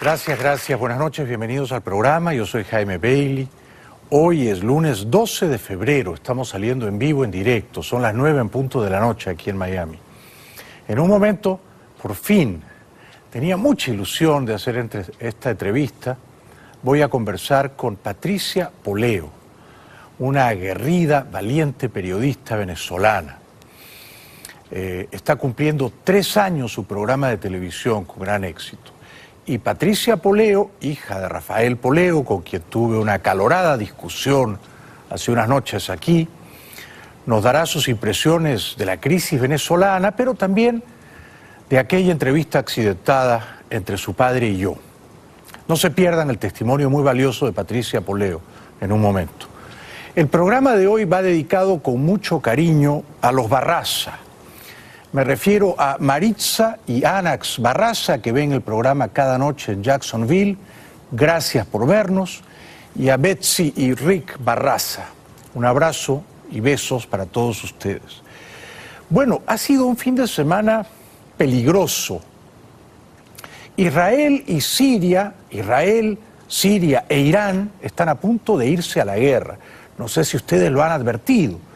Gracias. Buenas noches, bienvenidos al programa. Yo soy Jaime Bailey. Hoy es lunes 12 de febrero. Estamos saliendo en vivo, en directo. Son las 9 en punto de la noche aquí en Miami. En un momento, por fin, tenía mucha ilusión de hacer esta entrevista. Voy a conversar con Patricia Poleo, una aguerrida, valiente periodista venezolana. Está cumpliendo 3 años su programa de televisión con gran éxito. Y Patricia Poleo, hija de Rafael Poleo, con quien tuve una acalorada discusión hace unas noches aquí, nos dará sus impresiones de la crisis venezolana, pero también de aquella entrevista accidentada entre su padre y yo. No se pierdan el testimonio muy valioso de Patricia Poleo en un momento. El programa de hoy va dedicado con mucho cariño a los Barraza. Me refiero a Maritza y Anax Barraza, que ven el programa cada noche en Jacksonville. Gracias por vernos. Y a Betsy y Rick Barraza. Un abrazo y besos para todos ustedes. Bueno, ha sido un fin de semana peligroso. Israel, Siria e Irán están a punto de irse a la guerra. No sé si ustedes lo han advertido.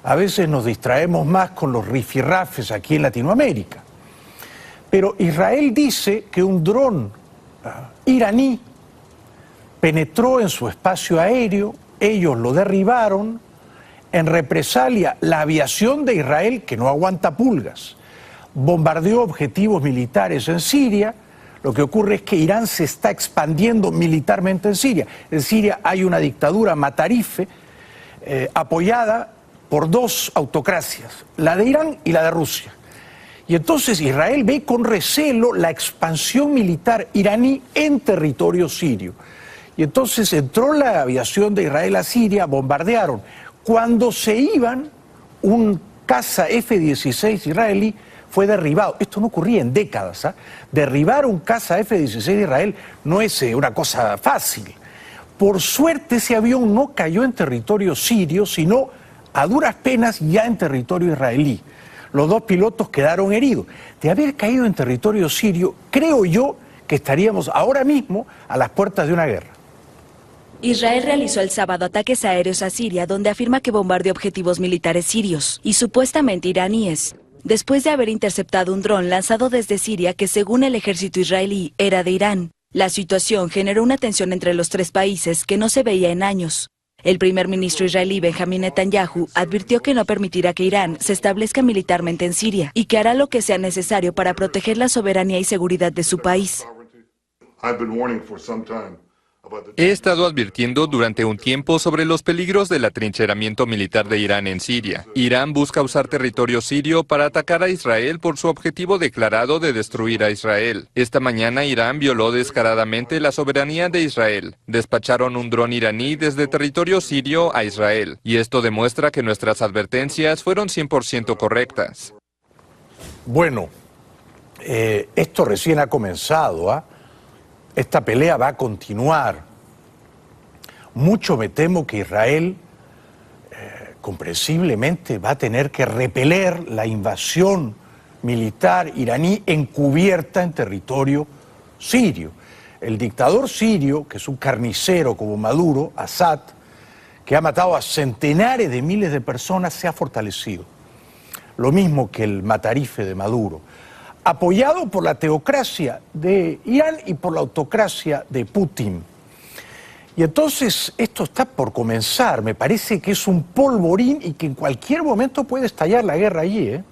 A veces nos distraemos más con los rifirrafes aquí en Latinoamérica. Pero Israel dice que un dron iraní penetró en su espacio aéreo, ellos lo derribaron. En represalia, la aviación de Israel, que no aguanta pulgas, bombardeó objetivos militares en Siria. Lo que ocurre es que Irán se está expandiendo militarmente en Siria. En Siria hay una dictadura matarife apoyada por 2 autocracias, la de Irán y la de Rusia. Y entonces Israel ve con recelo la expansión militar iraní en territorio sirio. Y entonces entró la aviación de Israel a Siria, bombardearon. Cuando se iban, un caza F-16 israelí fue derribado. Esto no ocurría en décadas, ¿eh? Derribar un caza F-16 de Israel no es una cosa fácil. Por suerte ese avión no cayó en territorio sirio, sino a duras penas ya en territorio israelí. Los 2 pilotos quedaron heridos. De haber caído en territorio sirio, creo yo que estaríamos ahora mismo a las puertas de una guerra. Israel realizó el sábado ataques aéreos a Siria, donde afirma que bombardeó objetivos militares sirios y supuestamente iraníes, después de haber interceptado un dron lanzado desde Siria que, según el ejército israelí, era de Irán. La situación generó una tensión entre los 3 países que no se veía en años. El primer ministro israelí Benjamin Netanyahu advirtió que no permitirá que Irán se establezca militarmente en Siria y que hará lo que sea necesario para proteger la soberanía y seguridad de su país. He estado advirtiendo durante un tiempo sobre los peligros del atrincheramiento militar de Irán en Siria. Irán busca usar territorio sirio para atacar a Israel por su objetivo declarado de destruir a Israel. Esta mañana Irán violó descaradamente la soberanía de Israel. Despacharon un dron iraní desde territorio sirio a Israel. Y esto demuestra que nuestras advertencias fueron 100% correctas. Bueno, esto recién ha comenzado, ¿ah? Esta pelea va a continuar. Mucho me temo que Israel, comprensiblemente, va a tener que repeler la invasión militar iraní encubierta en territorio sirio. El dictador sirio, que es un carnicero como Maduro, Assad, que ha matado a centenares de miles de personas, se ha fortalecido. Lo mismo que el matarife de Maduro, apoyado por la teocracia de Irán y por la autocracia de Putin. Y entonces esto está por comenzar. Me parece que es un polvorín y que en cualquier momento puede estallar la guerra allí, ¿eh?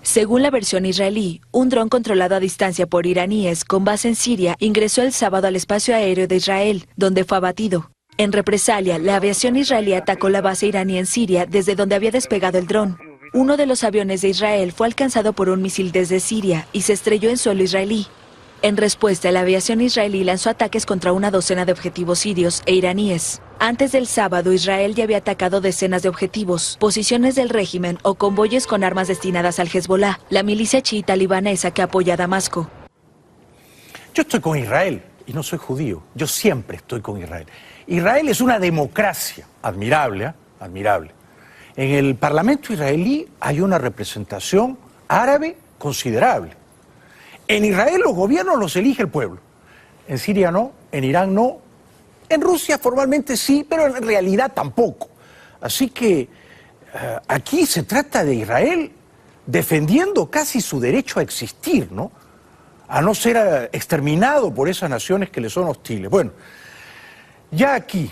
Según la versión israelí, un dron controlado a distancia por iraníes con base en Siria ingresó el sábado al espacio aéreo de Israel, donde fue abatido. En represalia, la aviación israelí atacó la base iraní en Siria desde donde había despegado el dron. Uno de los aviones de Israel fue alcanzado por un misil desde Siria y se estrelló en suelo israelí. En respuesta, la aviación israelí lanzó ataques contra una docena de objetivos sirios e iraníes. Antes del sábado, Israel ya había atacado decenas de objetivos, posiciones del régimen o convoyes con armas destinadas al Hezbollah, la milicia chiita libanesa que apoya a Damasco. Yo estoy con Israel y no soy judío. Yo siempre estoy con Israel. Israel es una democracia admirable, ¿eh? Admirable. En el Parlamento israelí hay una representación árabe considerable. En Israel los gobiernos los elige el pueblo. En Siria no, en Irán no, en Rusia formalmente sí, pero en realidad tampoco. Así que aquí se trata de Israel defendiendo casi su derecho a existir, ¿no? A no ser exterminado por esas naciones que le son hostiles. Bueno, ya aquí,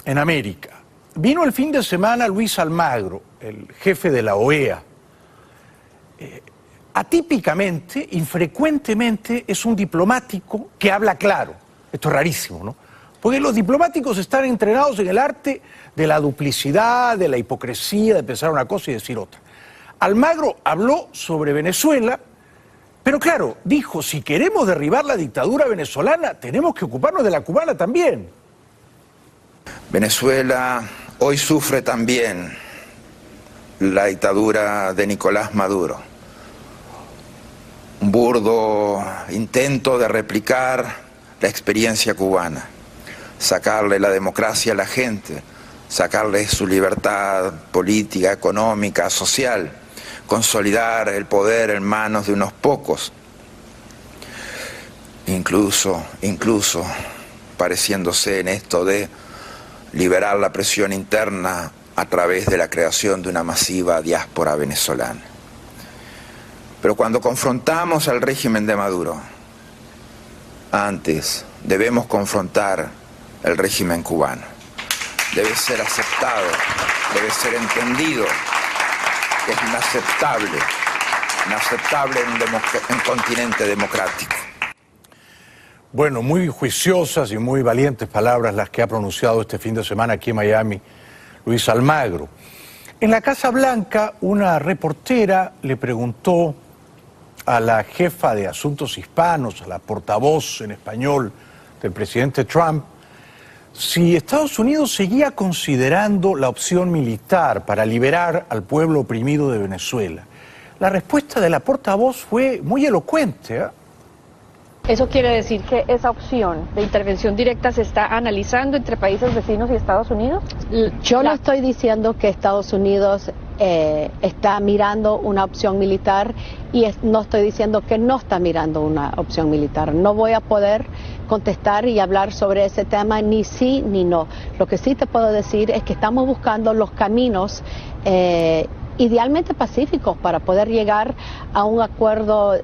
en América, vino el fin de semana Luis Almagro, el jefe de la OEA. Atípicamente, infrecuentemente, es un diplomático que habla claro. Esto es rarísimo, ¿no? Porque los diplomáticos están entrenados en el arte de la duplicidad, de la hipocresía, de pensar una cosa y decir otra. Almagro habló sobre Venezuela, pero claro, dijo, si queremos derribar la dictadura venezolana, tenemos que ocuparnos de la cubana también. Venezuela hoy sufre también la dictadura de Nicolás Maduro. Un burdo intento de replicar la experiencia cubana, sacarle la democracia a la gente, sacarle su libertad política, económica, social, consolidar el poder en manos de unos pocos, incluso pareciéndose en esto de liberar la presión interna a través de la creación de una masiva diáspora venezolana. Pero cuando confrontamos al régimen de Maduro, antes debemos confrontar el régimen cubano. Debe ser aceptado, debe ser entendido que es inaceptable en un continente democrático. Bueno, muy juiciosas y muy valientes palabras las que ha pronunciado este fin de semana aquí en Miami Luis Almagro. En la Casa Blanca, una reportera le preguntó a la jefa de Asuntos Hispanos, a la portavoz en español del presidente Trump, si Estados Unidos seguía considerando la opción militar para liberar al pueblo oprimido de Venezuela. La respuesta de la portavoz fue muy elocuente, ¿eh? ¿Eso quiere decir que esa opción de intervención directa se está analizando entre países vecinos y Estados Unidos? Yo no estoy diciendo que Estados Unidos está mirando una opción militar y no estoy diciendo que no está mirando una opción militar. No voy a poder contestar y hablar sobre ese tema ni sí ni no. Lo que sí te puedo decir es que estamos buscando los caminos idealmente pacíficos para poder llegar a un acuerdo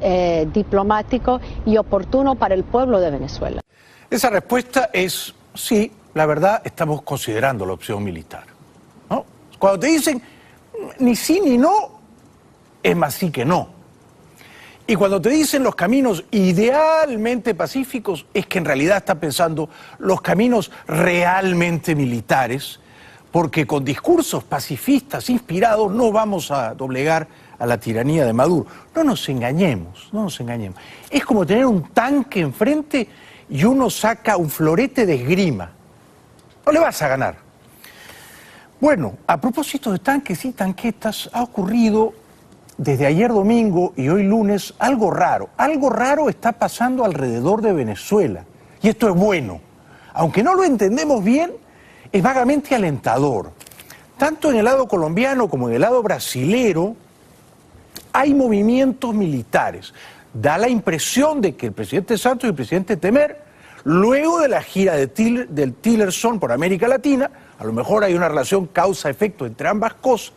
diplomático y oportuno para el pueblo de Venezuela. Esa respuesta es sí, la verdad, estamos considerando la opción militar, ¿no? Cuando te dicen ni sí ni no, es más sí que no. Y cuando te dicen los caminos idealmente pacíficos, es que en realidad está pensando los caminos realmente militares, porque con discursos pacifistas inspirados no vamos a doblegar a la tiranía de Maduro. No nos engañemos, no nos engañemos. Es como tener un tanque enfrente y uno saca un florete de esgrima. No le vas a ganar. Bueno, a propósito de tanques y tanquetas, ha ocurrido desde ayer domingo y hoy lunes algo raro. Algo raro está pasando alrededor de Venezuela. Y esto es bueno. Aunque no lo entendemos bien, es vagamente alentador. Tanto en el lado colombiano como en el lado brasilero hay movimientos militares. Da la impresión de que el presidente Santos y el presidente Temer, luego de la gira del Tillerson por América Latina, a lo mejor hay una relación causa-efecto entre ambas cosas,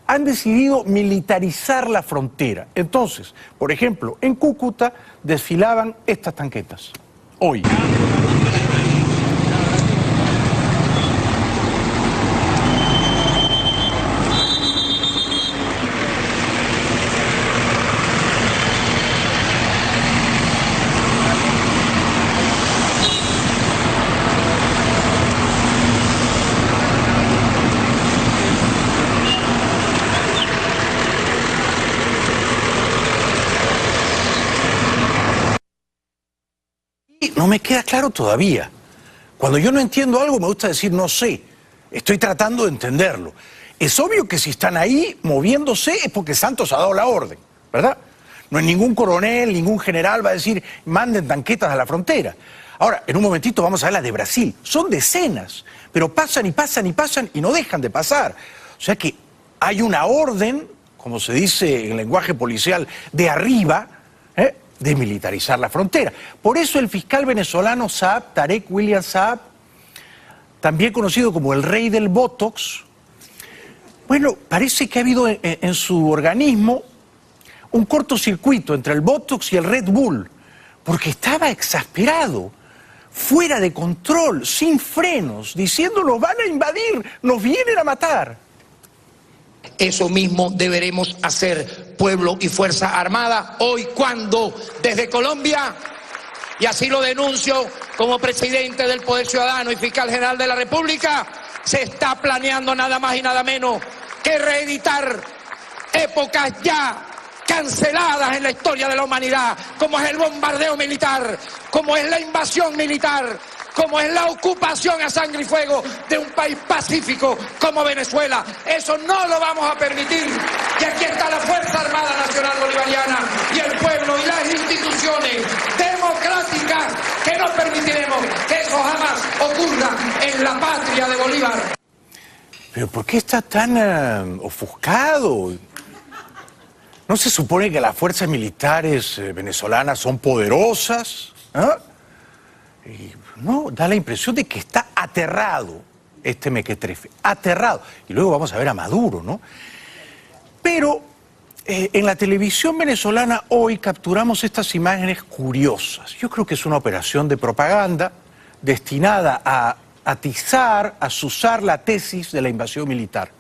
han decidido militarizar la frontera. Entonces, por ejemplo, en Cúcuta desfilaban estas tanquetas. Hoy. No me queda claro todavía. Cuando yo no entiendo algo me gusta decir no sé. Estoy tratando de entenderlo. Es obvio que si están ahí moviéndose es porque Santos ha dado la orden, ¿verdad? No es ningún coronel, ningún general va a decir manden tanquetas a la frontera. Ahora, en un momentito vamos a ver las de Brasil. Son decenas, pero pasan y pasan y pasan y no dejan de pasar. O sea que hay una orden, como se dice en lenguaje policial, de arriba, desmilitarizar la frontera. Por eso el fiscal venezolano Saab, Tarek William Saab, también conocido como el rey del Botox, bueno, parece que ha habido en su organismo un cortocircuito entre el Botox y el Red Bull, porque estaba exasperado, fuera de control, sin frenos, diciendo nos van a invadir, nos vienen a matar. Eso mismo deberemos hacer, pueblo y Fuerza Armada, hoy cuando desde Colombia, y así lo denuncio como presidente del Poder Ciudadano y fiscal general de la República, se está planeando nada más y nada menos que reeditar épocas ya canceladas en la historia de la humanidad, como es el bombardeo militar, como es la invasión militar, como es la ocupación a sangre y fuego de un país pacífico como Venezuela. Eso no lo vamos a permitir. Y aquí está la Fuerza Armada Nacional Bolivariana y el pueblo y las instituciones democráticas que no permitiremos que eso jamás ocurra en la patria de Bolívar. ¿Pero por qué está tan ofuscado? ¿No se supone que las fuerzas militares venezolanas son poderosas? ¿Ah? Y no, da la impresión de que está aterrado este mequetrefe, aterrado. Y luego vamos a ver a Maduro, ¿no? Pero en la televisión venezolana hoy capturamos estas imágenes curiosas. Yo creo que es una operación de propaganda destinada a atizar, a azuzar la tesis de la invasión militar.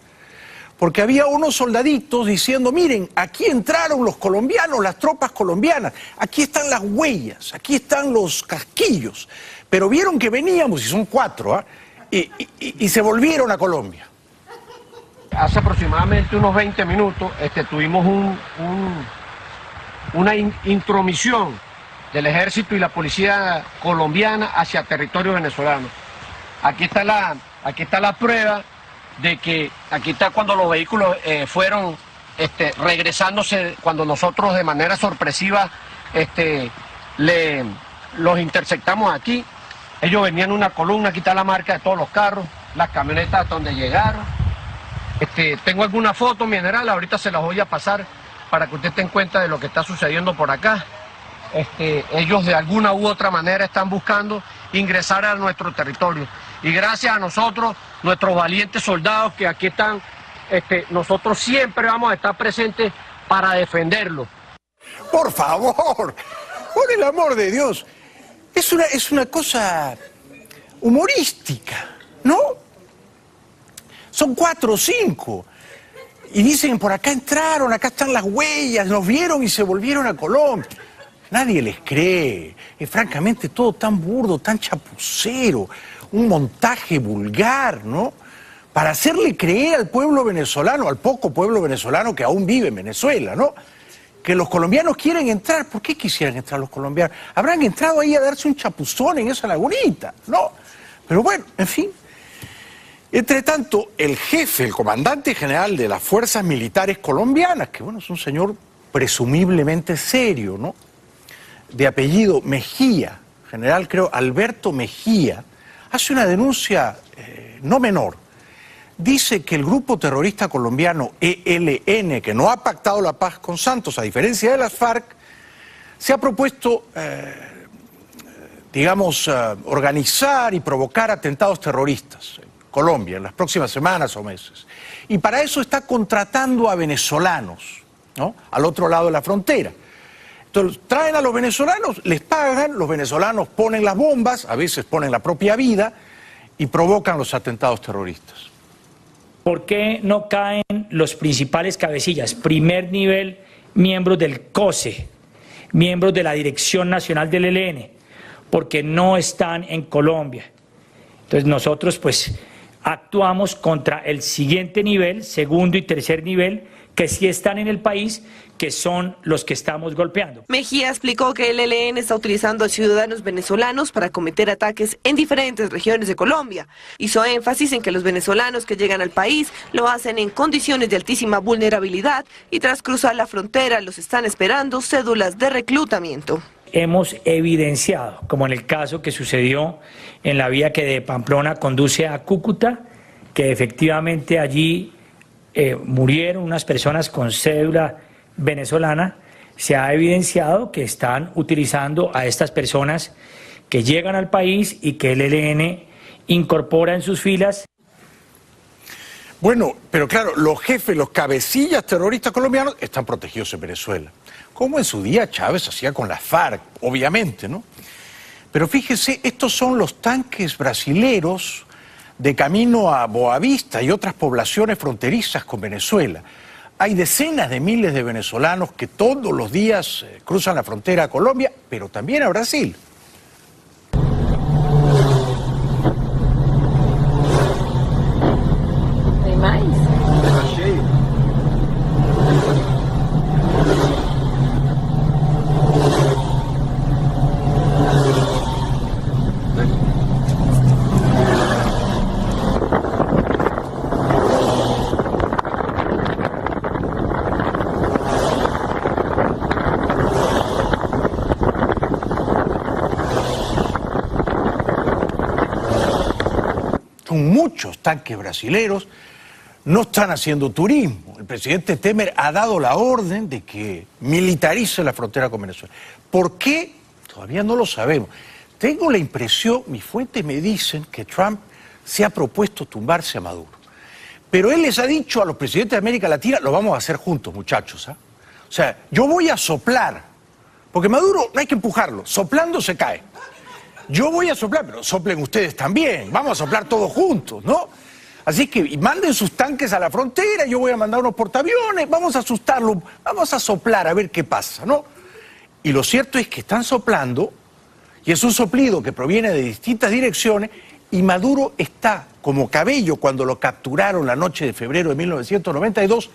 Porque había unos soldaditos diciendo, miren, aquí entraron los colombianos, las tropas colombianas, aquí están las huellas, aquí están los casquillos, pero vieron que veníamos, y son 4, ¿eh? y se volvieron a Colombia. Hace aproximadamente unos 20 minutos tuvimos una intromisión del ejército y la policía colombiana hacia territorio venezolano. Aquí está la prueba de que aquí está cuando los vehículos fueron regresándose, cuando nosotros de manera sorpresiva los interceptamos aquí. Ellos venían en una columna, aquí está la marca de todos los carros, las camionetas donde llegaron. Tengo alguna foto, mi general, ahorita se las voy a pasar para que usted tenga cuenta de lo que está sucediendo por acá. Ellos de alguna u otra manera están buscando ingresar a nuestro territorio. Y gracias a nosotros, nuestros valientes soldados que aquí están, nosotros siempre vamos a estar presentes para defenderlo. Por favor, por el amor de Dios, es una cosa humorística, ¿no? Son 4 o 5. Y dicen, por acá entraron, acá están las huellas, nos vieron y se volvieron a Colombia. Nadie les cree. Es francamente todo tan burdo, tan chapucero, un montaje vulgar, ¿no? Para hacerle creer al pueblo venezolano, al poco pueblo venezolano que aún vive en Venezuela, ¿no? Que los colombianos quieren entrar. ¿Por qué quisieran entrar los colombianos? Habrán entrado ahí a darse un chapuzón en esa lagunita, ¿no? Pero bueno, en fin. Entre tanto, el jefe, el comandante general de las fuerzas militares colombianas, que bueno, es un señor presumiblemente serio, ¿no? De apellido Mejía, general creo Alberto Mejía, hace una denuncia no menor. Dice que el grupo terrorista colombiano ELN, que no ha pactado la paz con Santos, a diferencia de las FARC, se ha propuesto, organizar y provocar atentados terroristas en Colombia en las próximas semanas o meses. Y para eso está contratando a venezolanos, ¿no? Al otro lado de la frontera. Entonces traen a los venezolanos, les pagan, los venezolanos ponen las bombas, a veces ponen la propia vida y provocan los atentados terroristas. ¿Por qué no caen los principales cabecillas? Primer nivel, miembros del COSE, miembros de la Dirección Nacional del ELN, porque no están en Colombia. Entonces nosotros pues actuamos contra el siguiente nivel, segundo y tercer nivel, que sí están en el país, que son los que estamos golpeando. Mejía explicó que el ELN está utilizando a ciudadanos venezolanos para cometer ataques en diferentes regiones de Colombia. Hizo énfasis en que los venezolanos que llegan al país lo hacen en condiciones de altísima vulnerabilidad y tras cruzar la frontera los están esperando cédulas de reclutamiento. Hemos evidenciado, como en el caso que sucedió en la vía que de Pamplona conduce a Cúcuta, que efectivamente allí murieron unas personas con cédula venezolana, se ha evidenciado que están utilizando a estas personas que llegan al país y que el ELN incorpora en sus filas. Bueno, pero claro, los jefes, los cabecillas terroristas colombianos están protegidos en Venezuela, como en su día Chávez hacía con las FARC, obviamente, ¿no? Pero fíjese, estos son los tanques brasileros de camino a Boavista y otras poblaciones fronterizas con Venezuela. Hay decenas de miles de venezolanos que todos los días cruzan la frontera a Colombia, pero también a Brasil. ¿Hay más? Son muchos tanques brasileros, no están haciendo turismo. El presidente Temer ha dado la orden de que militarice la frontera con Venezuela. ¿Por qué? Todavía no lo sabemos. Tengo la impresión, mis fuentes me dicen que Trump se ha propuesto tumbarse a Maduro. Pero él les ha dicho a los presidentes de América Latina, lo vamos a hacer juntos, muchachos, ¿eh? O sea, yo voy a soplar, porque Maduro no hay que empujarlo, soplando se cae. Yo voy a soplar, pero soplen ustedes también, vamos a soplar todos juntos, ¿no? Así que manden sus tanques a la frontera, yo voy a mandar unos portaaviones, vamos a asustarlo, vamos a soplar a ver qué pasa, ¿no? Y lo cierto es que están soplando, y es un soplido que proviene de distintas direcciones, y Maduro está como Cabello cuando lo capturaron la noche de febrero de 1992,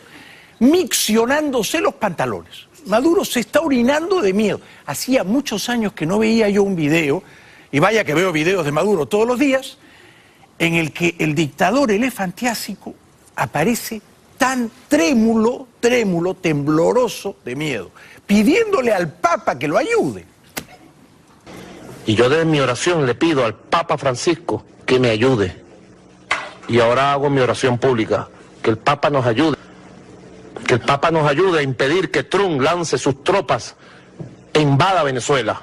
miccionándose los pantalones. Maduro se está orinando de miedo. Hacía muchos años que no veía yo un video, y vaya que veo videos de Maduro todos los días, en el que el dictador elefantiásico aparece tan trémulo, tembloroso de miedo, pidiéndole al Papa que lo ayude. Y yo desde mi oración le pido al Papa Francisco que me ayude. Y ahora hago mi oración pública, que el Papa nos ayude. Que el Papa nos ayude a impedir que Trump lance sus tropas e invada Venezuela.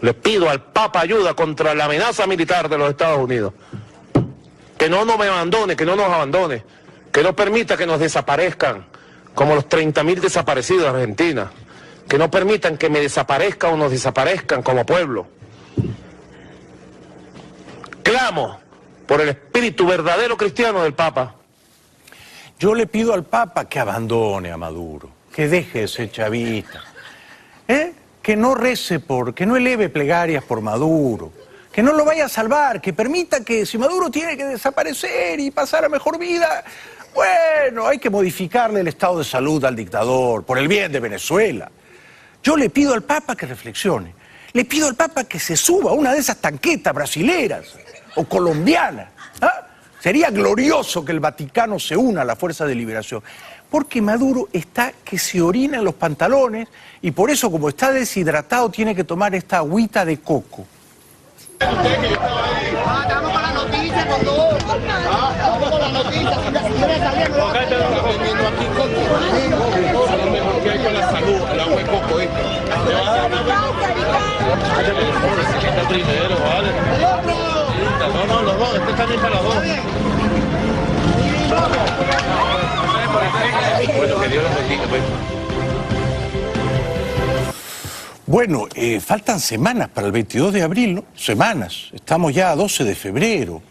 Le pido al Papa ayuda contra la amenaza militar de los Estados Unidos. Que no nos abandone, que no nos abandone. Que no permita que nos desaparezcan, como los 30.000 desaparecidos de Argentina. Que no permitan que me desaparezcan o nos desaparezcan como pueblo. Clamo por el espíritu verdadero cristiano del Papa. Yo le pido al Papa que abandone a Maduro, que deje de ser chavista, que no rece que no eleve plegarias por Maduro, que no lo vaya a salvar, que permita que si Maduro tiene que desaparecer y pasar a mejor vida, bueno, hay que modificarle el estado de salud al dictador, por el bien de Venezuela. Yo le pido al Papa que reflexione, le pido al Papa que se suba a una de esas tanquetas brasileras o colombianas. ¿Ah? Sería glorioso que el Vaticano se una a la Fuerza de Liberación, porque Maduro está que se orina en los pantalones y por eso, como está deshidratado, tiene que tomar esta agüita de coco. Estamos con la noticia, con todo. Estamos con la noticia. Si quiere salir, no está vendiendo aquí coco. Es lo mejor que hay con la salud, el agua de coco. Está primero, ¿vale? No, los dos, este también para los dos. Bueno, que Dios los bendiga, pues. Bueno, faltan semanas para el 22 de abril, ¿no? Semanas. Estamos ya a 12 de febrero. Un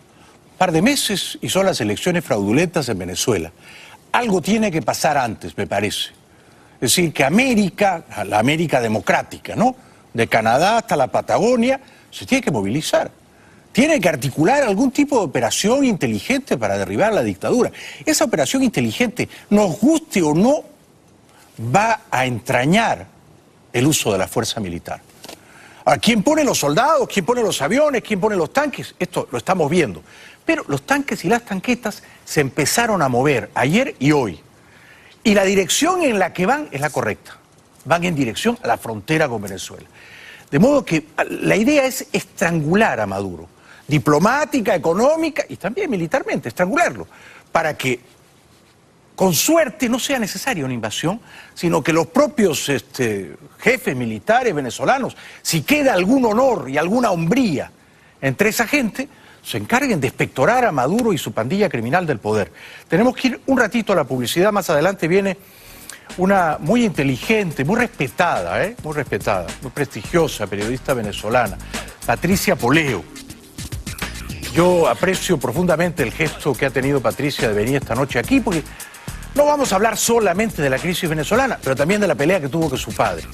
par de meses y son las elecciones fraudulentas en Venezuela. Algo tiene que pasar antes, me parece. Es decir, que América, la América democrática, ¿no? De Canadá hasta la Patagonia, se tiene que movilizar. Tiene que articular algún tipo de operación inteligente para derribar la dictadura. Esa operación inteligente, nos guste o no, va a entrañar el uso de la fuerza militar. Ahora, ¿quién pone los soldados? ¿Quién pone los aviones? ¿Quién pone los tanques? Esto lo estamos viendo. Pero los tanques y las tanquetas se empezaron a mover ayer y hoy. Y la dirección en la que van es la correcta. Van en dirección a la frontera con Venezuela. De modo que la idea es estrangular a Maduro. Diplomática, económica y también militarmente, estrangularlo. Para que con suerte no sea necesaria una invasión, sino que los propios jefes militares venezolanos, si queda algún honor y alguna hombría entre esa gente, se encarguen de expectorar a Maduro y su pandilla criminal del poder. Tenemos que ir un ratito a la publicidad, más adelante viene una muy inteligente, muy respetada, muy prestigiosa periodista venezolana, Patricia Poleo. Yo aprecio profundamente el gesto que ha tenido Patricia de venir esta noche aquí, porque no vamos a hablar solamente de la crisis venezolana, pero también de la pelea que tuvo con su padre.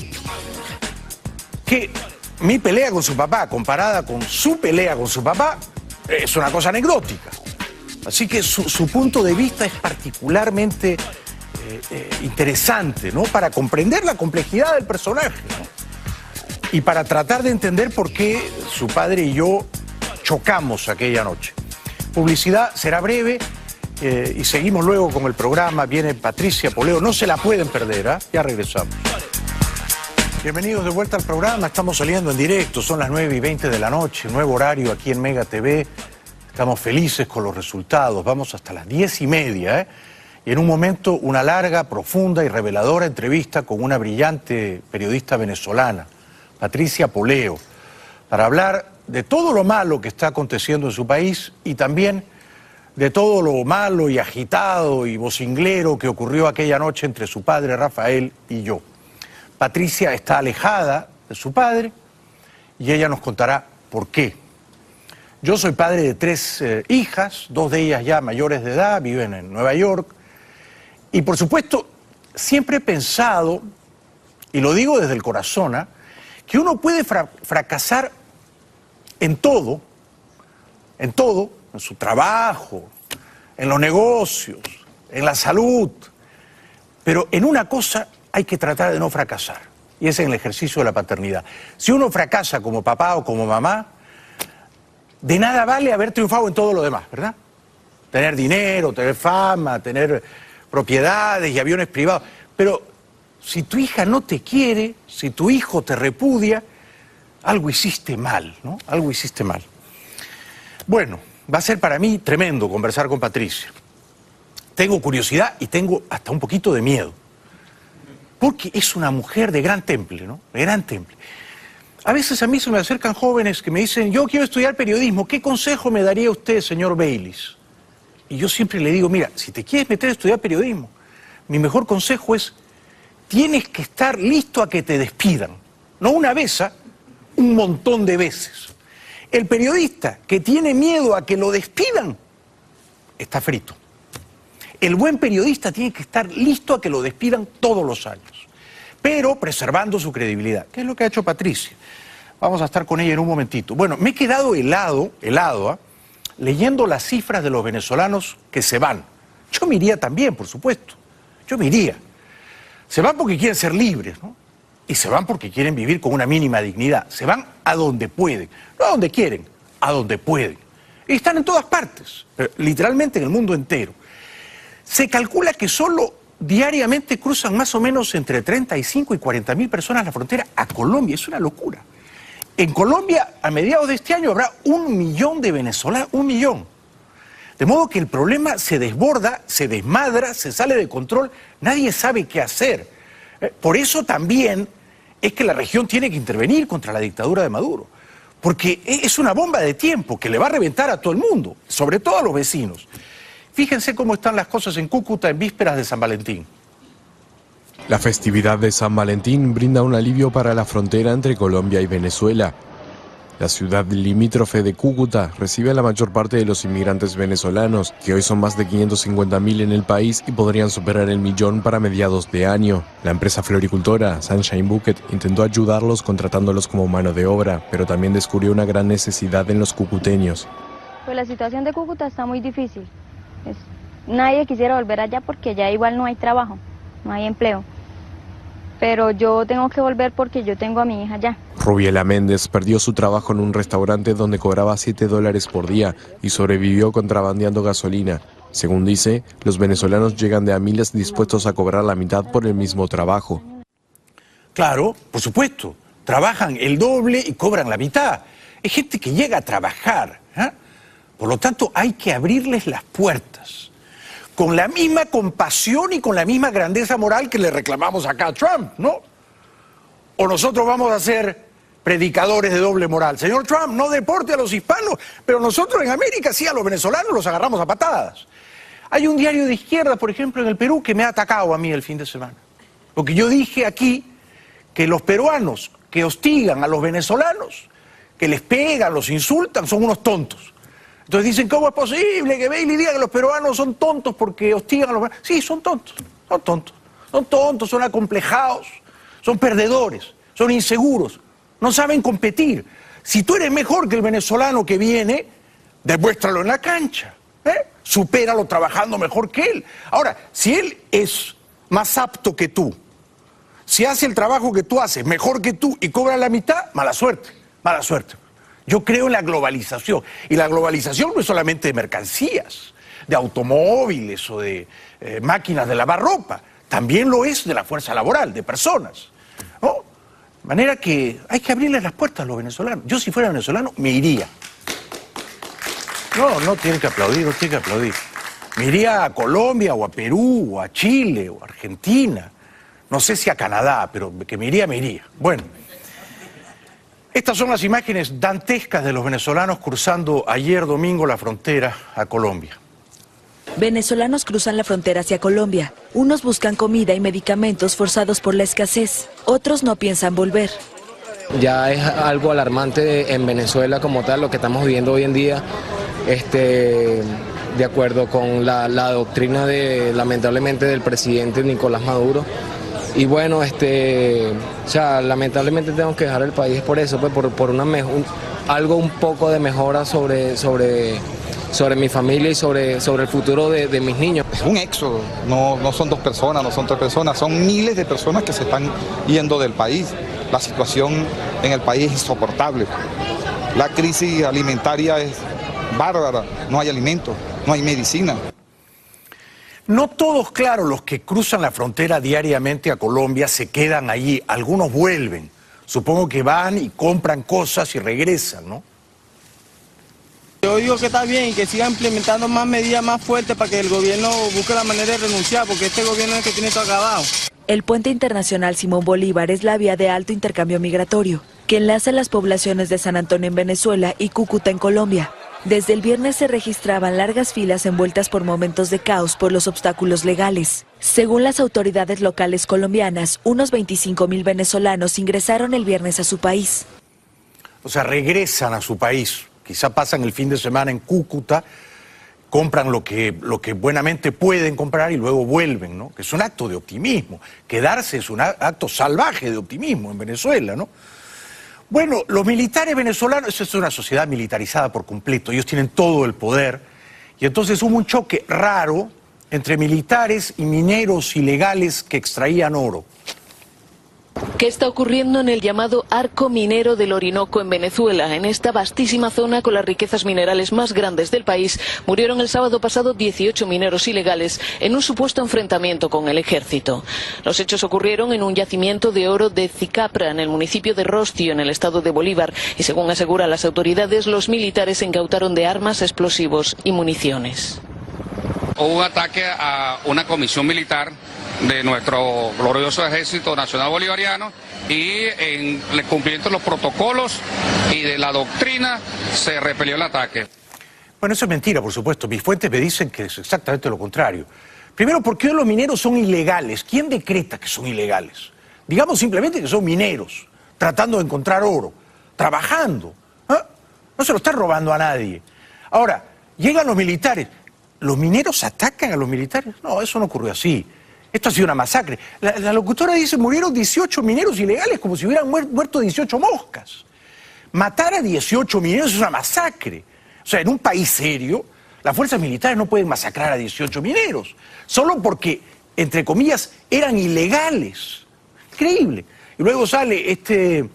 Que mi pelea con su papá, comparada con su pelea con su papá, es una cosa anecdótica. Así que su punto de vista es particularmente interesante, ¿no? Para comprender la complejidad del personaje, ¿no? Y para tratar de entender por qué su padre y yo chocamos aquella noche. Publicidad será breve y seguimos luego con el programa. Viene Patricia Poleo, no se la pueden perder, ¿eh? Ya regresamos. Bienvenidos de vuelta al programa, estamos saliendo en directo, son las 9:20 de la noche, nuevo horario aquí en Mega TV. Estamos felices con los resultados, vamos hasta las 10:30, y en un momento una larga, profunda y reveladora entrevista con una brillante periodista venezolana, Patricia Poleo, para hablar de todo lo malo que está aconteciendo en su país y también de todo lo malo y agitado y vocinglero que ocurrió aquella noche entre su padre Rafael y yo. Patricia está alejada de su padre y ella nos contará por qué. Yo soy padre de 3 hijas, 2 de ellas ya mayores de edad, viven en Nueva York. Y por supuesto, siempre he pensado, y lo digo desde el corazón, que uno puede fracasar en todo, en su trabajo, en los negocios, en la salud, pero en una cosa hay que tratar de no fracasar, y es en el ejercicio de la paternidad. Si uno fracasa como papá o como mamá, de nada vale haber triunfado en todo lo demás, ¿verdad? Tener dinero, tener fama, tener propiedades y aviones privados, pero si tu hija no te quiere, si tu hijo te repudia, algo hiciste mal, ¿no? Algo hiciste mal. Bueno, va a ser para mí tremendo conversar con Patricia. Tengo curiosidad y tengo hasta un poquito de miedo. Porque es una mujer de gran temple, ¿no? De gran temple. A veces a mí se me acercan jóvenes que me dicen, yo quiero estudiar periodismo, ¿qué consejo me daría usted, señor Baylis? Y yo siempre le digo, mira, si te quieres meter a estudiar periodismo, mi mejor consejo es, tienes que estar listo a que te despidan. No una vez, un montón de veces. El periodista que tiene miedo a que lo despidan, está frito. El buen periodista tiene que estar listo a que lo despidan todos los años, pero preservando su credibilidad, que es lo que ha hecho Patricia. Vamos a estar con ella en un momentito. Bueno, me he quedado helado, leyendo las cifras de los venezolanos que se van. Yo me iría también, por supuesto. Yo me iría. Se van porque quieren ser libres, ¿no? Y se van porque quieren vivir con una mínima dignidad. Se van a donde pueden, no a donde quieren, a donde pueden. Y están en todas partes, literalmente en el mundo entero. Se calcula que solo diariamente cruzan más o menos entre 35 y 40 mil personas la frontera a Colombia. Es una locura. En Colombia, a mediados de este año, habrá 1 millón de venezolanos, 1 millón. De modo que el problema se desborda, se desmadra, se sale de control, nadie sabe qué hacer. Por eso también es que la región tiene que intervenir contra la dictadura de Maduro, porque es una bomba de tiempo que le va a reventar a todo el mundo, sobre todo a los vecinos. Fíjense cómo están las cosas en Cúcuta en vísperas de San Valentín. La festividad de San Valentín brinda un alivio para la frontera entre Colombia y Venezuela. La ciudad limítrofe de Cúcuta recibe a la mayor parte de los inmigrantes venezolanos, que hoy son más de 550.000 en el país y podrían superar el 1.000.000 para mediados de año. La empresa floricultora Sunshine Bouquet intentó ayudarlos contratándolos como mano de obra, pero también descubrió una gran necesidad en los cucuteños. Pues la situación de Cúcuta está muy difícil. Nadie quisiera volver allá porque ya igual no hay trabajo, no hay empleo. Pero yo tengo que volver porque yo tengo a mi hija allá. Rubiela Méndez perdió su trabajo en un restaurante donde cobraba $7 por día y sobrevivió contrabandeando gasolina. Según dice, los venezolanos llegan de a miles dispuestos a cobrar la mitad por el mismo trabajo. Claro, por supuesto. Trabajan el doble y cobran la mitad. Es gente que llega a trabajar, ¿eh? Por lo tanto, hay que abrirles las puertas. con la misma compasión y con la misma grandeza moral que le reclamamos acá a Trump, ¿no? O nosotros vamos a ser predicadores de doble moral. Señor Trump, no deporte a los hispanos, pero nosotros en América sí a los venezolanos los agarramos a patadas. Hay un diario de izquierda, por ejemplo, en el Perú, que me ha atacado a mí el fin de semana. Porque yo dije aquí que los peruanos que hostigan a los venezolanos, que les pegan, los insultan, son unos tontos. Entonces dicen, ¿cómo es posible que Bailey diga que los peruanos son tontos porque hostigan a los venezolanos? Sí, son tontos, son tontos. Son tontos, son acomplejados, son perdedores, son inseguros, no saben competir. Si tú eres mejor que el venezolano que viene, demuéstralo en la cancha, supéralo trabajando mejor que él. Ahora, si él es más apto que tú, si hace el trabajo que tú haces mejor que tú y cobra la mitad, mala suerte, mala suerte. Yo creo en la globalización, y la globalización no es solamente de mercancías, de automóviles o de máquinas de lavar ropa, también lo es de la fuerza laboral, de personas, ¿no? De manera que hay que abrirles las puertas a los venezolanos. Yo si fuera venezolano me iría. No tienen que aplaudir, no tienen que aplaudir. Me iría a Colombia o a Perú o a Chile o a Argentina. No sé si a Canadá, pero que me iría, me iría. Bueno, estas son las imágenes dantescas de los venezolanos cruzando ayer domingo la frontera a Colombia. Venezolanos cruzan la frontera hacia Colombia. Unos buscan comida y medicamentos forzados por la escasez. Otros no piensan volver. Ya es algo alarmante en Venezuela como tal, lo que estamos viviendo hoy en día, de acuerdo con la doctrina lamentablemente del presidente Nicolás Maduro. Y bueno, lamentablemente tengo que dejar el país por eso, pues, por algo un poco de mejora sobre mi familia y sobre el futuro de mis niños. Es un éxodo, no son 2 personas, no son 3 personas, son miles de personas que se están yendo del país. La situación en el país es insoportable. La crisis alimentaria es bárbara, no hay alimentos, no hay medicina. No todos, claro, los que cruzan la frontera diariamente a Colombia se quedan allí, algunos vuelven. Supongo que van y compran cosas y regresan, ¿no? Yo digo que está bien, que sigan implementando más medidas más fuertes para que el gobierno busque la manera de renunciar, porque este gobierno es el que tiene todo acabado. El puente internacional Simón Bolívar es la vía de alto intercambio migratorio que enlaza las poblaciones de San Antonio en Venezuela y Cúcuta en Colombia. Desde el viernes se registraban largas filas envueltas por momentos de caos por los obstáculos legales. Según las autoridades locales colombianas, unos 25.000 venezolanos ingresaron el viernes a su país. O sea, regresan a su país. Quizá pasan el fin de semana en Cúcuta, compran lo que buenamente pueden comprar y luego vuelven, ¿no? Que es un acto de optimismo. Quedarse es un acto salvaje de optimismo en Venezuela, ¿no? Bueno, los militares venezolanos, eso es una sociedad militarizada por completo, ellos tienen todo el poder, y entonces hubo un choque raro entre militares y mineros ilegales que extraían oro. ¿Qué está ocurriendo en el llamado Arco Minero del Orinoco en Venezuela? En esta vastísima zona con las riquezas minerales más grandes del país, murieron el sábado pasado 18 mineros ilegales en un supuesto enfrentamiento con el ejército. Los hechos ocurrieron en un yacimiento de oro de Zicapra, en el municipio de Rostio, en el estado de Bolívar, y según aseguran las autoridades, los militares se incautaron de armas, explosivos y municiones. Hubo un ataque a una comisión militar de nuestro glorioso Ejército Nacional Bolivariano y en el cumplimiento de los protocolos y de la doctrina se repelió el ataque. Bueno, eso es mentira, por supuesto. Mis fuentes me dicen que es exactamente lo contrario. Primero, ¿por qué los mineros son ilegales? ¿Quién decreta que son ilegales? Digamos simplemente que son mineros, tratando de encontrar oro, trabajando. No se lo están robando a nadie. Ahora, llegan los militares. ¿Los mineros atacan a los militares? No, eso no ocurrió así. Esto ha sido una masacre. La locutora dice, murieron 18 mineros ilegales como si hubieran muerto 18 moscas. Matar a 18 mineros es una masacre. O sea, en un país serio, las fuerzas militares no pueden masacrar a 18 mineros, solo porque, entre comillas, eran ilegales. Increíble. Y luego sale este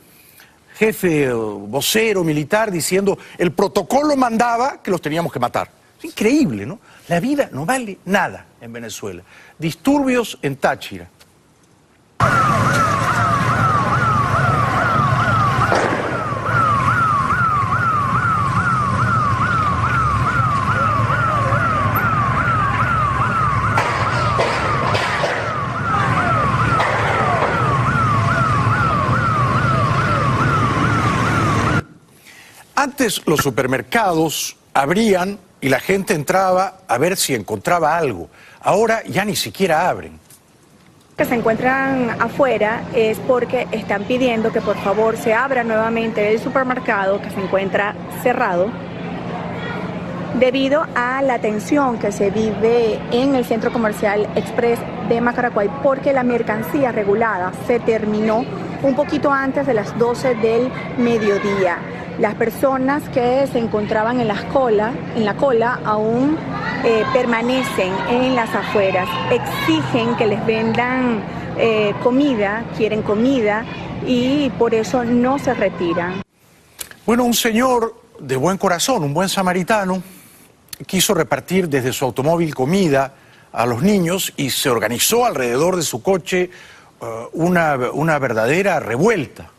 jefe vocero militar diciendo, el protocolo mandaba que los teníamos que matar. Es increíble, ¿no? La vida no vale nada en Venezuela. Disturbios en Táchira. Antes los supermercados abrían y la gente entraba a ver si encontraba algo. Ahora ya ni siquiera abren. Que se encuentran afuera es porque están pidiendo que por favor se abra nuevamente el supermercado que se encuentra cerrado debido a la tensión que se vive en el centro comercial Express de Macaracuay, porque la mercancía regulada se terminó un poquito antes de las 12 del mediodía. Las personas que se encontraban en la cola aún permanecen en las afueras, exigen que les vendan comida, quieren comida y por eso no se retiran. Bueno, un señor de buen corazón, un buen samaritano, quiso repartir desde su automóvil comida a los niños y se organizó alrededor de su coche una verdadera revuelta.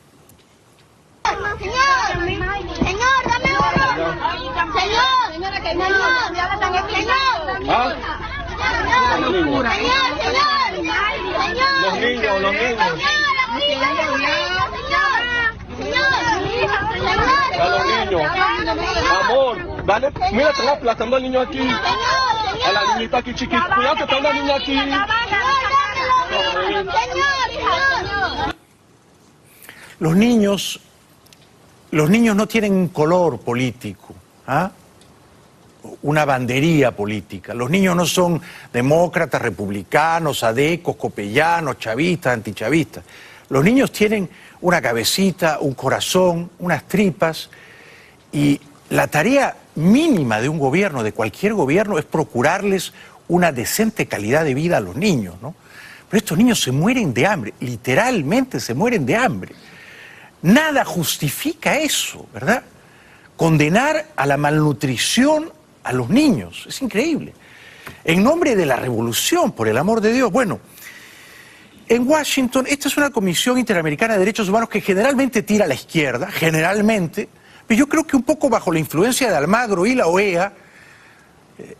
Amor, dale, mira, están aplastando al niño aquí. A la niñita aquí chiquita. Cuidado que está una niña aquí. Los niños no tienen un color político, ¿ah? Una bandería política. Los niños no son demócratas, republicanos, adecos, copellanos, chavistas, antichavistas. Los niños tienen una cabecita, un corazón, unas tripas, y la tarea mínima de un gobierno, de cualquier gobierno, es procurarles una decente calidad de vida a los niños, ¿no? Pero estos niños se mueren de hambre, literalmente se mueren de hambre. Nada justifica eso, ¿verdad? Condenar a la malnutrición a los niños, es increíble. En nombre de la revolución, por el amor de Dios. Bueno, en Washington, esta es una Comisión Interamericana de Derechos Humanos que generalmente tira a la izquierda, generalmente, pero yo creo que un poco bajo la influencia de Almagro y la OEA,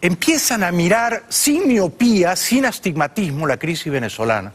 empiezan a mirar sin miopía, sin astigmatismo, la crisis venezolana.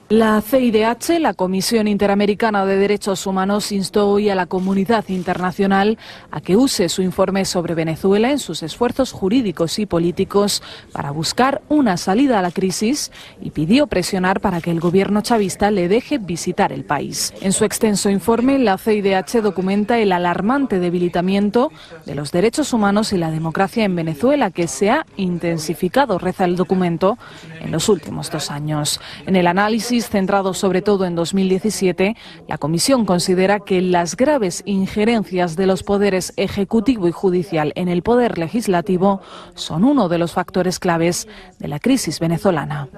La CIDH, la Comisión Interamericana de Derechos Humanos, instó hoy a la comunidad internacional a que use su informe sobre Venezuela en sus esfuerzos jurídicos y políticos para buscar una salida a la crisis y pidió presionar para que el gobierno chavista le deje visitar el país. En su extenso informe, la CIDH documenta el alarmante debilitamiento de los derechos humanos y la democracia en Venezuela, que se ha intensificado, reza el documento, en los últimos 2 años. En el análisis centrado sobre todo en 2017, la Comisión considera que las graves injerencias de los poderes ejecutivo y judicial en el poder legislativo son uno de los factores claves de la crisis venezolana.